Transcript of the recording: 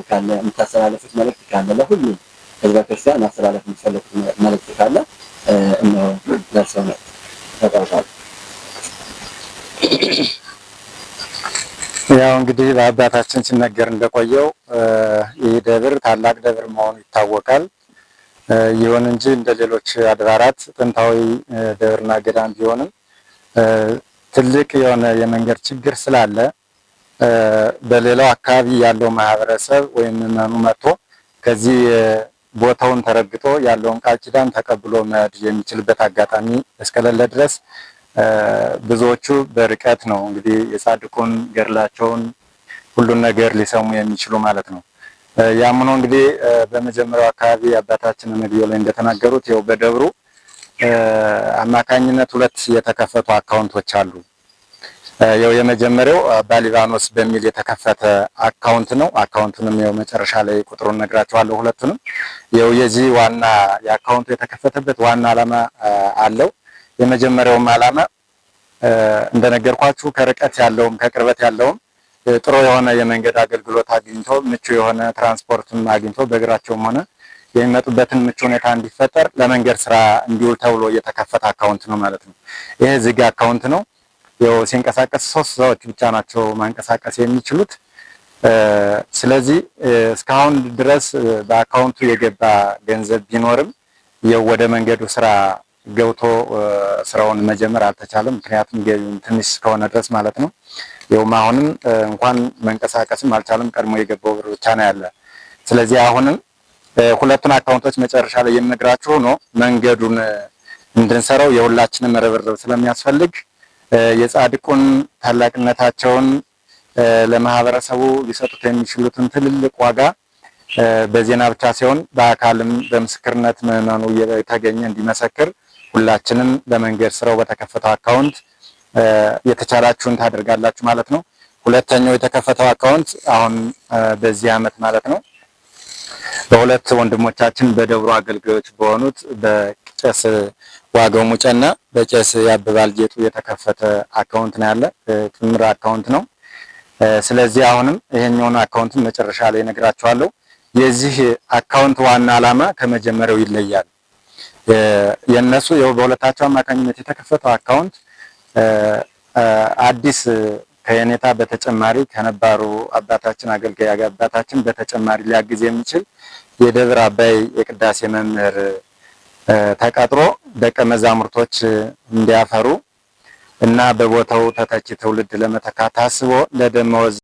ካለ የምታስተላልፉት መልእክት ካለ ለሁሉም ህዝበ ክርስቲያን ማስተላለፍ የምትፈልጉት መልእክት ካለ እነሆ ለእርስዎ ነው ተጠቅሟል። ያው እንግዲህ በአባታችን ሲነገር እንደቆየው ይህ ደብር ታላቅ ደብር መሆኑ ይታወቃል። ይሁን እንጂ እንደ ሌሎች አድባራት ጥንታዊ ደብርና ገዳም ቢሆንም ትልቅ የሆነ የመንገድ ችግር ስላለ በሌላው አካባቢ ያለው ማህበረሰብ ወይም ምዕመኑ መጥቶ ከዚህ ቦታውን ተረግጦ ያለውን ቃል ኪዳን ተቀብሎ መሄድ የሚችልበት አጋጣሚ እስከሌለ ድረስ ብዙዎቹ በርቀት ነው እንግዲህ የጻድቁን ገድላቸውን ሁሉን ነገር ሊሰሙ የሚችሉ ማለት ነው። ያም ሆኖ እንግዲህ በመጀመሪያው አካባቢ አባታችን መግቢያው ላይ እንደተናገሩት ያው በደብሩ አማካኝነት ሁለት የተከፈቱ አካውንቶች አሉ። ያው የመጀመሪያው አባ ሊባኖስ በሚል የተከፈተ አካውንት ነው። አካውንቱንም ያው መጨረሻ ላይ ቁጥሩን ነግራቸዋለሁ ሁለቱንም። ያው የዚህ ዋና የአካውንቱ የተከፈተበት ዋና ዓላማ አለው። የመጀመሪያውም ዓላማ እንደነገርኳችሁ ከርቀት ያለውም ከቅርበት ያለውም ጥሩ የሆነ የመንገድ አገልግሎት አግኝቶ ምቹ የሆነ ትራንስፖርትም አግኝቶ በእግራቸውም ሆነ የሚመጡበትን ምቹ ሁኔታ እንዲፈጠር ለመንገድ ስራ እንዲውል ተብሎ የተከፈተ አካውንት ነው ማለት ነው። ይሄ ዝግ አካውንት ነው። ያው ሲንቀሳቀስ 3 ሰዎች ብቻ ናቸው ማንቀሳቀስ የሚችሉት። ስለዚህ እስካሁን ድረስ በአካውንቱ የገባ ገንዘብ ቢኖርም ያው ወደ መንገዱ ስራ ገብቶ ስራውን መጀመር አልተቻለም። ምክንያቱም ገቢው ትንሽ እስከሆነ ድረስ ማለት ነው። ያው አሁንም እንኳን መንቀሳቀስም አልቻለም። ቀድሞ የገባው ብር ብቻ ነው ያለ። ስለዚህ አሁንም ሁለቱን አካውንቶች መጨረሻ ላይ የምነግራችሁ ነው መንገዱን እንድንሰራው የሁላችንም ርብርብ ስለሚያስፈልግ የጻድቁን ታላቅነታቸውን ለማህበረሰቡ ሊሰጡት የሚችሉትን ትልልቅ ዋጋ በዜና ብቻ ሳይሆን በአካልም በምስክርነት ምዕመኑ የተገኘ እንዲመሰክር ሁላችንም በመንገድ ስራው በተከፈተው አካውንት የተቻላችሁን ታደርጋላችሁ ማለት ነው። ሁለተኛው የተከፈተው አካውንት አሁን በዚህ ዓመት ማለት ነው በሁለት ወንድሞቻችን በደብሩ አገልጋዮች በሆኑት በቄስ ዋጋው ሙጨና በቄስ ያበባል ጌጡ የተከፈተ አካውንት ነው ያለ ጥምር አካውንት ነው። ስለዚህ አሁንም ይሄኛውን አካውንት መጨረሻ ላይ ነግራችኋለሁ። የዚህ አካውንት ዋና ዓላማ ከመጀመሪያው ይለያል። የነሱ ያው በሁለታቸው አማካኝነት የተከፈተው አካውንት አዲስ ከየኔታ በተጨማሪ ከነባሩ አባታችን አገልጋይ አባታችን በተጨማሪ ሊያግዝ የሚችል የደብረ አባይ የቅዳሴ መምህር ተቀጥሮ ደቀ መዛሙርቶች እንዲያፈሩ እና በቦታው ተተኪ ትውልድ ለመተካት ታስቦ ለደመወዝ